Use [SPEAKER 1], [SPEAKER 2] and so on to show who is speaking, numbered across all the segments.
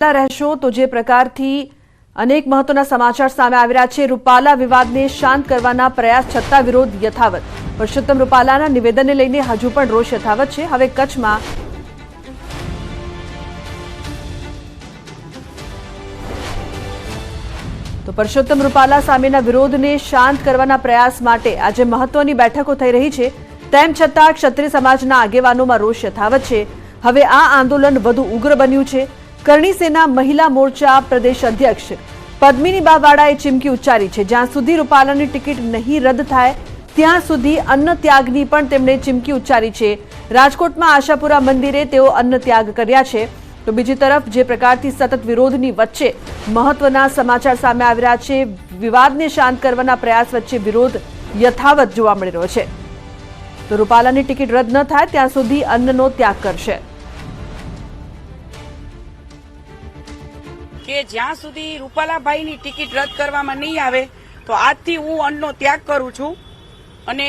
[SPEAKER 1] રહેશો તો જે પ્રકારથી અનેક મહત્વના સમાચાર સામે આવી રહ્યા છે। રૂપાલા વિવાદને શાંત કરવાના પ્રયાસ છતાં વિરોધ યથાવત। પરસોત્તમ રૂપાલાના નિવેદનને લઈને હજુ પણ રોષ યથાવત છે। હવે કચ્છમાં તો પરસોત્તમ રૂપાલા સામેના વિરોધને શાંત કરવાના પ્રયાસ માટે આજે મહત્વની બેઠકો થઈ રહી છે। તેમ છતાં ક્ષત્રિય સમાજના આગેવાનોમાં રોષ યથાવત છે। હવે આ આંદોલન વધુ ઉગ્ર બન્યું છે। કરણી સેના મહિલા મોરચા પ્રદેશ અધ્યક્ષ પદ્મિની બાવાડાએ ચીમકી ઉચ્ચારી છે। જ્યાં સુધી રૂપાલાની ટિકિટ નહીં રદ થાય ત્યાં સુધી અન્ન ત્યાગની પણ તેમણે ચીમકી ઉચ્ચારી છે। રાજકોટમાં આશાપુરા મંદિરે તેઓ અન્ન ત્યાગ કર્યા છે। તો બીજી તરફ જે પ્રકારથી સતત વિરોધની વચ્ચે મહત્વના સમાચાર સામે આવી રહ્યા છે। વિવાદને શાંત કરવાના પ્રયાસ વચ્ચે વિરોધ યથાવત જોવા મળી રહ્યો છે। તો રૂપાલાની ટિકિટ રદ ન થાય ત્યાં સુધી અન્નનો ત્યાગ કરશે।
[SPEAKER 2] કે જ્યાં સુધી રૂપાલાભાઈની ટિકિટ રદ કરવામાં નહીં આવે તો આજથી હું અન્નનો ત્યાગ કરું છું અને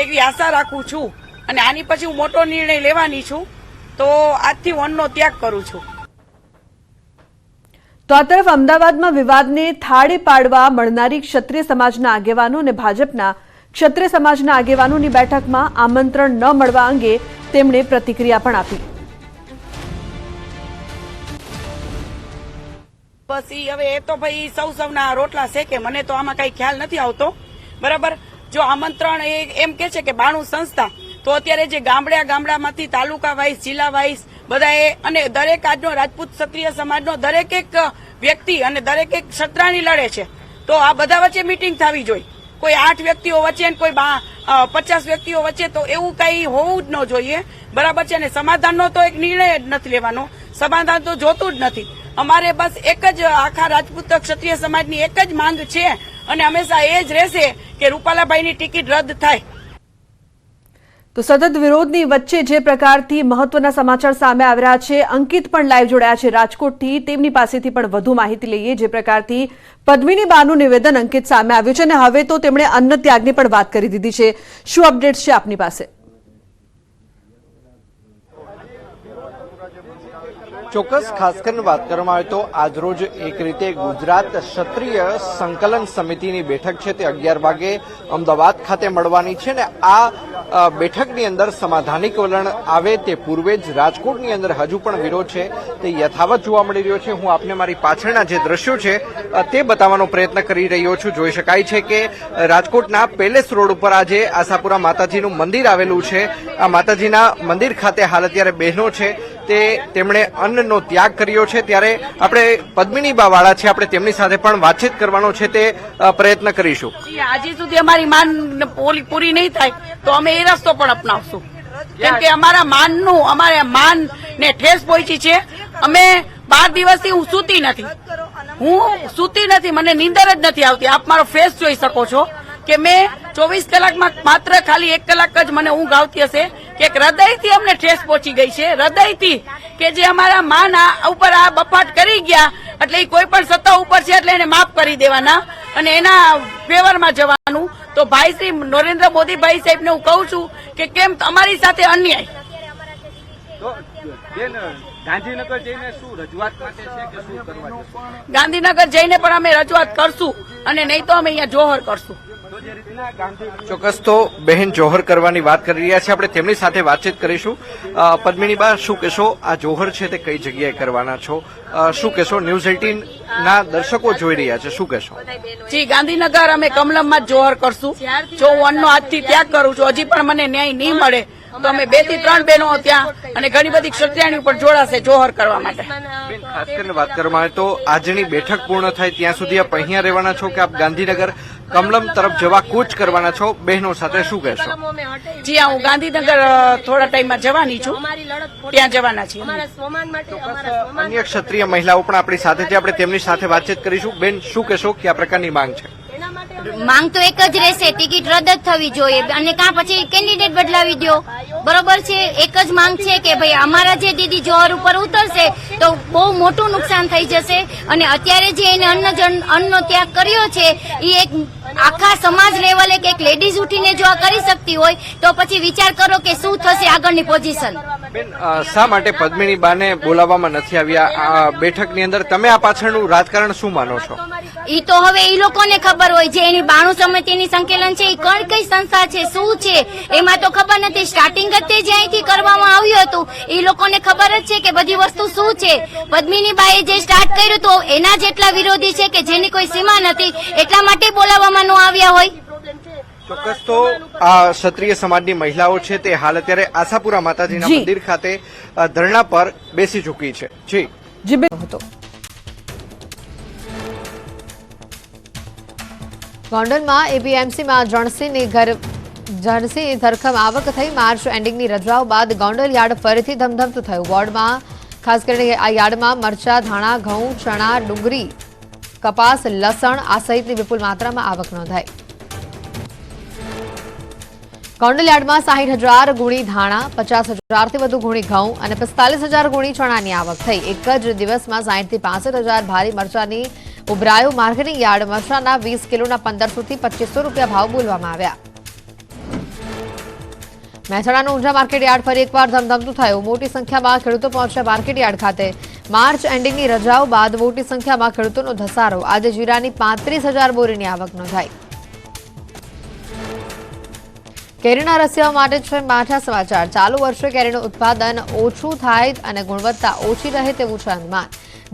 [SPEAKER 2] એવી આશા રાખું છું અને આની પછી હું મોટો નિર્ણય લેવાની છું। તો આજથી હું અન્નનો ત્યાગ કરું છું।
[SPEAKER 1] તો આ તરફ અમદાવાદમાં વિવાદને થાળે પાડવા મળનારી ક્ષત્રિય સમાજના આગેવાનો અને ભાજપના ક્ષત્રિય સમાજના આગેવાનોની બેઠકમાં આમંત્રણ ન મળવા અંગે તેમણે પ્રતિક્રિયા પણ આપી।
[SPEAKER 2] પછી હવે એ તો ભાઈ સૌના રોટલા છે કે મને તો આમાં કઈ ખ્યાલ નથી આવતો। બરાબર, જો આમંત્રણ એમ કે છે કે 92 સંસ્થા, તો અત્યારે જે ગામડામાંથી તાલુકા વાઇઝ જિલ્લા વાઇઝ બધાએ અને દરેક આજનો રાજપૂત ક્ષત્રિય સમાજનો દરેક એક વ્યક્તિ અને દરેક એક ક્ષત્રાણી લડે છે। તો આ બધા વચ્ચે મીટિંગ થવી જોઈએ। કોઈ 8 વ્યક્તિઓ વચ્ચે અને કોઈ 50 વ્યક્તિઓ વચ્ચે તો એવું કઈ હોવું જ ન જોઈએ। બરાબર છે ને, સમાધાનનો તો એક નિર્ણય જ નથી લેવાનો, સમાધાન તો જોતું જ નથી। અમારે બસ એક જ આખા રાજપૂત ક્ષત્રિય સમાજની એક જ માંગ છે અને હંમેશા એ જ રહેશે કે રૂપાલાભાઈની ટિકિટ રદ થાય।
[SPEAKER 1] તો સતત વિરોધની વચ્ચે જે પ્રકારથી મહત્વના સમાચાર સામે આવી રહ્યા છે, અંકિત પણ લાઈવ જોડાયા છે રાજકોટથી। તેમની પાસેથી પણ વધુ માહિતી લઈએ। જે પ્રકારથી પદ્મિની બાનું નિવેદન અંકિત સામે આવ્યું છે અને હવે તો તેમણે અન્ન ત્યાગની પણ વાત કરી દીધી છે। શું અપડેટ્સ છે આપની પાસે?
[SPEAKER 3] ચોક્કસ, ખાસ કરીને વાત કરવામાં આવે તો આજરોજ એક રીતે ગુજરાત ક્ષત્રિય સંકલન સમિતિની બેઠક છે તે 11 વાગે અમદાવાદ ખાતે મળવાની છે ને આ બેઠકની અંદર સમાધાનિક વલણ આવે તે પૂર્વે જ રાજકોટની અંદર હજુ પણ વિરોધ છે તે યથાવત જોવા મળી રહ્યો છે। હું આપને મારી પાછળના જે દ્રશ્યો છે તે બતાવવાનો પ્રયત્ન કરી રહ્યો છું। જોઈ શકાય છે કે રાજકોટના પેલેસ રોડ ઉપર આજે આશાપુરા માતાજીનું મંદિર આવેલું છે। આ માતાજીના મંદિર ખાતે હાલ અત્યારે બહેનો છે તે તેમણે અન્નનો ત્યાગ કર્યો છે। ત્યારે આપણે પદ્મિની બાવાળા છે, આપણે તેમની સાથે પણ વાતચીત કરવાનો છે તે પ્રયત્ન કરીશું।
[SPEAKER 2] આજે સુધી અમારી માંગ પૂરી નહીં થાય તો અમે એ રસ્તો પણ અપનાવશું, કેમ કે અમારા માન ને ઠેસ પહોંચી છે। અમે 12 દિવસથી હું સૂતી નથી, મને નીંદર જ નથી આવતી। આપ મારો ફેસ જોઈ શકો છો કે મેં 24 કલાકમાં માત્ર ખાલી 1 કલાક જ મને ઊંઘ આવતી હશે કે હૃદયથી અમને ઠેસ પહોંચી ગઈ છે, હૃદયથી, કે જે અમારા માન ઉપર આ બફાટ કરી ગયા એટલે કોઈ પણ સત્તા ઉપર છે એટલે એને માફ કરી દેવાના અને એના ફેવરમાં જવાનું। તો ભાઈ શ્રી નરેન્દ્ર મોદી ભાઈ સાહેબને હું કહું છું કે કેમ અમારી સાથે અન્યાય।
[SPEAKER 4] ગાંધીનગર જઈને શું રજૂઆત માટે છે કે શું કરવા?
[SPEAKER 2] ગાંધીનગર જઈને પણ અમે રજૂઆત કરશું અને નહીં તો અમે અહીંયા જોહર કરશું।
[SPEAKER 3] ચોક્કસ, તો બહેન જોહર કરવાની વાત કરી રહ્યા છે, આપણે તેમની સાથે વાતચીત કરીશું। પદ્મિનીબા, શું કહેશો, આ જોહર છે તે કઈ જગ્યાએ કરવાના છો? શું કહેશો? ન્યૂઝ 18 ના દર્શકો જોઈ રહ્યા છે, શું કહેશો?
[SPEAKER 2] જી, ગાંધીનગર અમે કમલમમાં જ જોહર કરશું। જો હું અન્નનો આજથી ત્યાગ કરું છું, હજી પણ મને ન્યાય નહીં મળે તો અમે 2 થી 3 બહેનો ત્યાં અને ઘણી બધી ક્ષત્રિયાણી ઉપર જોડાશે જોહર કરવા માટે।
[SPEAKER 3] ખાસ કરીને વાત કરવામાં આવે તો આજની બેઠક પૂર્ણ થાય ત્યાં સુધી આપ અહીંયા રહેવાના છો કે આપ ગાંધીનગર કમલમ તરફ જવા કૂચ કરવાના છો? બહેનો સાથે શું કહેશો?
[SPEAKER 2] જી હા, હું ગાંધીનગર થોડા ટાઈમમાં જવાની છું, ત્યાં જવાના છીએ।
[SPEAKER 3] અન્ય ક્ષત્રિય મહિલાઓ પણ આપણી સાથે છે, આપણે તેમની સાથે વાતચીત કરીશું। બેન, શું કહેશો, કયા પ્રકારની માંગ છે?
[SPEAKER 5] માંગ તો એક જ રહેશે, ટિકિટ રદ જ થવી જોઈએ અને કાં પછી કેન્ડિડેટ બદલાવી દો। બરોબર છે, એક જ માંગ છે કે ભાઈ અમારા જે દીદી જોહર ઉપર ઉતરશે તો બહુ મોટું નુકસાન થઈ જશે અને અત્યારે જે એને અન્નનો ત્યાગ કર્યો છે એ એક આખા સમાજ લેવલે કે એક લેડીઝ ઉઠીને જો આ કરી શકતી હોય તો પછી વિચાર કરો કે શું થશે આગળની પોઝિશન।
[SPEAKER 3] બેન શા માટે પદ્મિની બાને બોલાવવામાં નથી આવ્યા આ બેઠકની અંદર? તમે આ પાછળનું રાજકારણ શું માનો છો?
[SPEAKER 5] ઈ તો હવે ઈ લોકોને ખબર હોય છે. એની 92 સમિતિની સંકલન છે ઈ કઈ સંસ્થા છે, શું છે એમાં તો ખબર નથી. સ્ટાર્ટિંગ જ તે જ્યાંથી કરવામાં આવ્યું હતું ઈ લોકોને ખબર જ છે કે બધી વસ્તુ શું છે. પદ્મિની બાએ જે સ્ટાર્ટ કર્યું તો એના જેટલા વિરોધી છે કે જેની કોઈ સીમા નથી, એટલા માટે બોલાવવામાં ન આવ્યા હોય.
[SPEAKER 3] ચોક્કસ. તો આ ક્ષત્રિય સમાજની મહિલાઓ છે તે હાલ અત્યારે આશાપુરા માતાજીના
[SPEAKER 1] જી.
[SPEAKER 3] મંદિર ખાતે ધરણા પર બેસી ચૂકી છે. જી
[SPEAKER 1] જી હતો.
[SPEAKER 6] ગોંડલમાં એપીએમસીમાં જણસીની ધરખમ આવક થઈ. માર્ચ એન્ડિંગની રજાઓ બાદ ગોંડલ યાર્ડ ફરીથી ધમધમતું થયું. વોર્ડમાં ખાસ કરીને આ યાર્ડમાં મરચા, ધાણા, ઘઉં, ચણા, ડુંગળી, કપાસ, લસણ આ સહિતની વિપુલ માત્રામાં આવક નોંધાઈ. ગોંડલ યાર્ડમાં 60,000 ગુણી ધાણા, 50,000થી વધુ ગુણી ઘઉં અને 45,000 ગુણી ચણાની આવક થઈ. એક જ દિવસમાં 60,000થી 65,000 ભારી મરચાની ઉભરાયું. માર્કેટિંગ યાર્ડ મરચાના 20 કિલોના 1,500થી 2,500 રૂપિયા ભાવ બોલવામાં આવ્યા. મહેસાણાનું ઊંઝા માર્કેટ યાર્ડ ફરી એકવાર ધમધમતું થયું. મોટી સંખ્યામાં ખેડૂતો પહોંચ્યા માર્કેટ યાર્ડ ખાતે. માર્ચ એન્ડિંગની રજાઓ બાદ મોટી સંખ્યામાં ખેડૂતોનો ધસારો. આજે જીરાની 35,000 બોરીની આવક નોંધાઈ. કેરીના રસિયાઓ માટે છે માઠા સમાચાર. ચાલુ વર્ષે કેરીનું ઉત્પાદન ઓછું થાય અને ગુણવત્તા ઓછી રહે તેવું છે અનુમાન.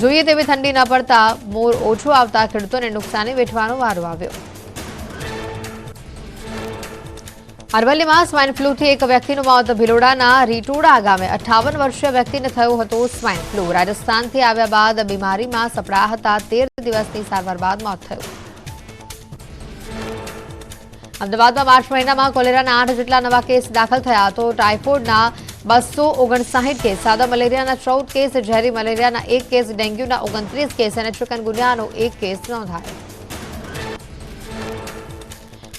[SPEAKER 6] જોઈએ તેવી ઠંડી ન પડતા મોર ઓછું આવતા ખેડૂતોને નુકસાની વેઠવાનો વારો આવ્યો. અરવલ્લીમાં સ્વાઇન ફ્લૂથી એક વ્યક્તિનું મોત. ભિલોડાના રીટોડા ગામે 58 વર્ષીય વ્યક્તિને થયો હતો સ્વાઇન ફ્લૂ. રાજસ્થાનથી આવ્યા બાદ બીમારીમાં સપડાયા હતા. 13 દિવસની સારવાર બાદ મોત થયું. અમદાવાદમાં માર્ચ મહિનામાં કોલેરાના 8 જેટલા નવા કેસ દાખલ થયા. તો ટાઇફોઇડના 259 કેસ, સાદા મલેરિયાના 14 કેસ, ઝેરી મલેરિયાના 1 કેસ, ડેન્ગ્યુના 29 કેસ અને ચિકનગુનિયાનો 1 કેસ નોંધાયો.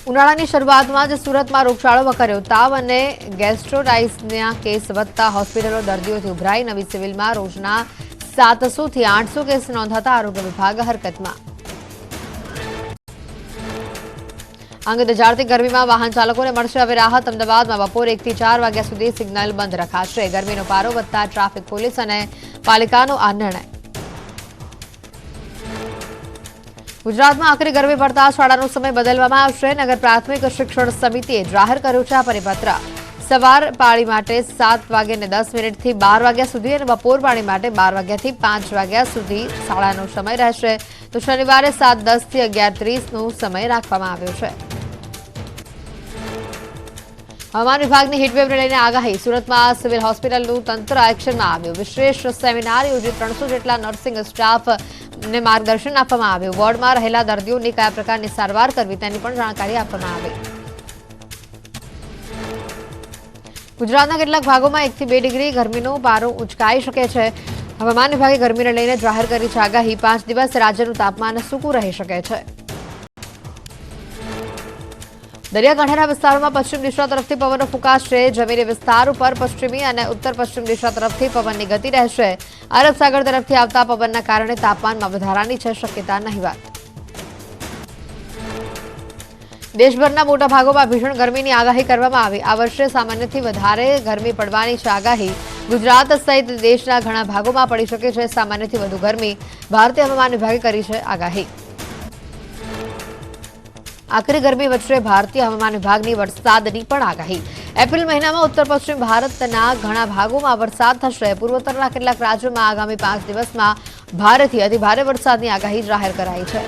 [SPEAKER 6] ઉનાળાની શરૂઆતમાં જ સુરતમાં રોગચાળો વકર્યો. તાવ અને ગેસ્ટ્રોરાઇટિસના કેસ વધતા હોસ્પિટલો દર્દીઓથી ઉભરાઈ. નવી સિવિલમાં રોજના 700થી 800 કેસ નોંધાતા આરોગ્ય વિભાગ હરકતમાં. અંગ દજાડતી ગરમીમાં વાહન ચાલકોને મળશે હવે રાહત. અમદાવાદમાં બપોરે 1 થી 4 વાગ્યા સુધી સિગ્નલ બંધ રખાશે. ગરમીનો પારો વધતા ટ્રાફિક પોલીસ અને પાલિકાનો આ નિર્ણય. ગુજરાતમાં આકરી ગરમી પડતા શાળાનો સમય બદલવામાં આવશે. નગર પ્રાથમિક શિક્ષણ સમિતિએ જાહેર કર્યું છે આ પરિપત્ર. સવાર પાળી માટે 7 વાગ્યે 10 મિનિટથી 12 વાગ્યા સુધી અને બપોર પાળી માટે 12 વાગ્યાથી 5 વાગ્યા સુધી શાળાનો સમય રહેશે. તો શનિવારે 7:10 થી 11:30નો સમય રાખવામાં આવ્યો છે. હવામાન વિભાગની હીટવેવને લઈને આગાહી. સુરતમાં સિવિલ હોસ્પિટલનું તંત્ર એક્શનમાં આવ્યું. વિશેષ સેમિનાર યોજી 300 જેટલા નર્સિંગ સ્ટાફને માર્ગદર્શન આપવામાં આવ્યું. વોર્ડમાં રહેલા દર્દીઓની કયા પ્રકારની સારવાર કરવી તેની પણ જાણકારી આપવામાં આવી. ગુજરાતના કેટલાક ભાગોમાં 1 થી 2 ડિગ્રી ગરમીનો પારો ઉંચકાઈ શકે છે. હવામાન વિભાગે ગરમીને લઈને જાહેર કરી છે આગાહી. 5 દિવસ રાજ્યનું તાપમાન સૂકું રહી શકે છે. દરિયાકાંઠાના વિસ્તારોમાં પશ્ચિમ દિશા તરફથી પવનો ફૂંકાશે. જમીની વિસ્તાર ઉપર પશ્ચિમી અને ઉત્તર પશ્ચિમ દિશા તરફથી પવનની ગતિ રહેશે. અરબ સાગર તરફથી આવતા પવનના કારણે તાપમાનમાં વધારાની છે શક્યતા નહિવત. દેશભરના મોટા ભાગોમાં ભીષણ ગરમીની આગાહી કરવામાં આવી. આ વર્ષે સામાન્યથી વધારે ગરમી પડવાની છે આગાહી. ગુજરાત સહિત દેશના ઘણા ભાગોમાં પડી શકે છે સામાન્યથી વધુ ગરમી. ભારતીય હવામાન વિભાગે કરી છે આગાહી. આકરી ગરમી વચ્ચે ભારતીય હવામાન વિભાગની વરસાદની પણ આગાહી. એપ્રિલ મહિનામાં ઉત્તર પશ્ચિમ ભારતના ઘણા ભાગોમાં વરસાદ થશે. પૂર્વોત્તરના કેટલાક રાજ્યોમાં આગામી 5 દિવસમાં ભારેથી અતિભારે વરસાદની આગાહી જાહેર કરાઈ છે.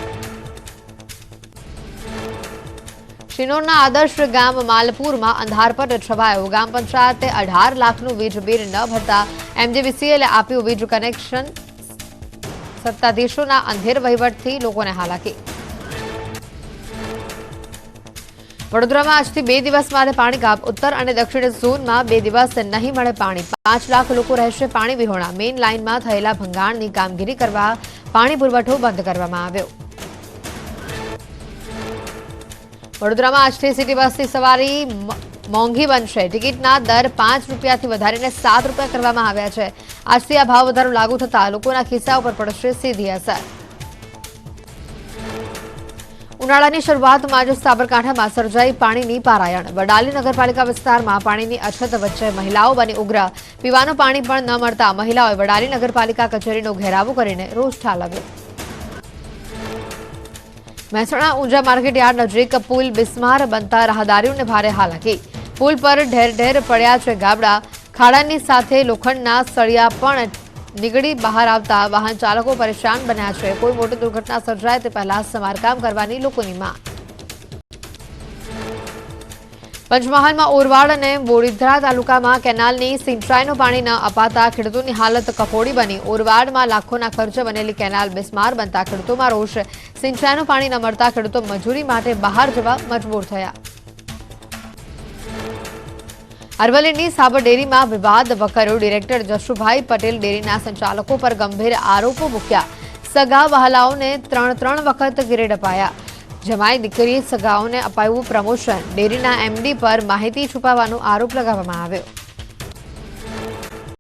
[SPEAKER 6] શિનોરના આદર્શ ગામ માલપુરમાં અંધારપટ છવાયો. ગ્રામ પંચાયતે 18 લાખનું વીજ બિલ ન ભરતા એમજીવીસીએલે આપ્યું વીજ કનેક્શન. સત્તાધીશોના અંધેર વહીવટથી લોકોને હાલાકી. વડોદરામાં આજથી 2 દિવસ માટે પાણી કાપ. ઉત્તર અને દક્ષિણ ઝોનમાં 2 દિવસ નહીં મળે પાણી. 5 લાખ લોકો રહેશે પાણી વિહોણા. મેઇન લાઇનમાં થયેલા ભંગાણની કામગીરી કરવા પાણી પુરવઠો બંધ કરવામાં આવ્યો. વડોદરામાં આજથી સિટી બસની સવારી મોંઘી બનશે. ટિકિટના દર 5 રૂપિયાથી વધારીને 7 રૂપિયા કરવામાં આવ્યા છે. આજથી આ ભાવ વધારો લાગુ થતા લોકોના ખિસ્સા ઉપર પડશે સીધી અસર. ઉનાળાની શરૂઆતમાં જ સાબરકાંઠામાં સર્જાઈ પાણીની પારાયણ. વડાલી નગરપાલિકા વિસ્તારમાં પાણીની અછત વચ્ચે મહિલાઓ બની ઉગ્ર. પીવાનું પાણી પણ ન મળતા મહિલાઓએ વડાલી નગરપાલિકા કચેરીનો ઘેરાવો કરીને રોષ ઠાલવ્યો. મહેસાણા ઊંઝા માર્કેટ યાર્ડ નજીક પુલ બિસ્માર બનતા રાહદારીઓને ભારે હાલાકી. પુલ પર ઢેર ઢેર પડ્યા છે ગાબડા. ખાડાની સાથે લોખંડના સળિયા પણ નીકળી બહાર આવતા વાહન ચાલકો પરેશાન બન્યા છે. કોઈ મોટી દુર્ઘટના સર્જાય તે પહેલા સમારકામ કરવાની લોકોની માંગ. પંચમહાલમાં ઓરવાડ અને બોડીધરા તાલુકામાં કેનાલની સિંચાઈનું પાણી ન અપાતા ખેડૂતોની હાલત કફોડી બની. ઓરવાડમાં લાખોના ખર્ચે બનેલી કેનાલ બિસ્માર બનતા ખેડૂતોમાં રોષ. સિંચાઈનું પાણી ન મળતા ખેડૂતો મજૂરી માટે બહાર જવા મજબૂર થયા. અરવલ્લીની સાબર ડેરીમાં વિવાદ વકર્યો. ડિરેક્ટર જશુભાઈ પટેલ ડેરીના સંચાલકો પર ગંભીર આરોપો મૂક્યા. સગા વહાલાઓને 3 વખત ગ્રેડ અપાયા. જમાઈ દીકરી સગાઓને અપાયું પ્રમોશન. ડેરીના એમડી પર માહિતી છુપાવવાનો આરોપ લગાવવામાં આવ્યો.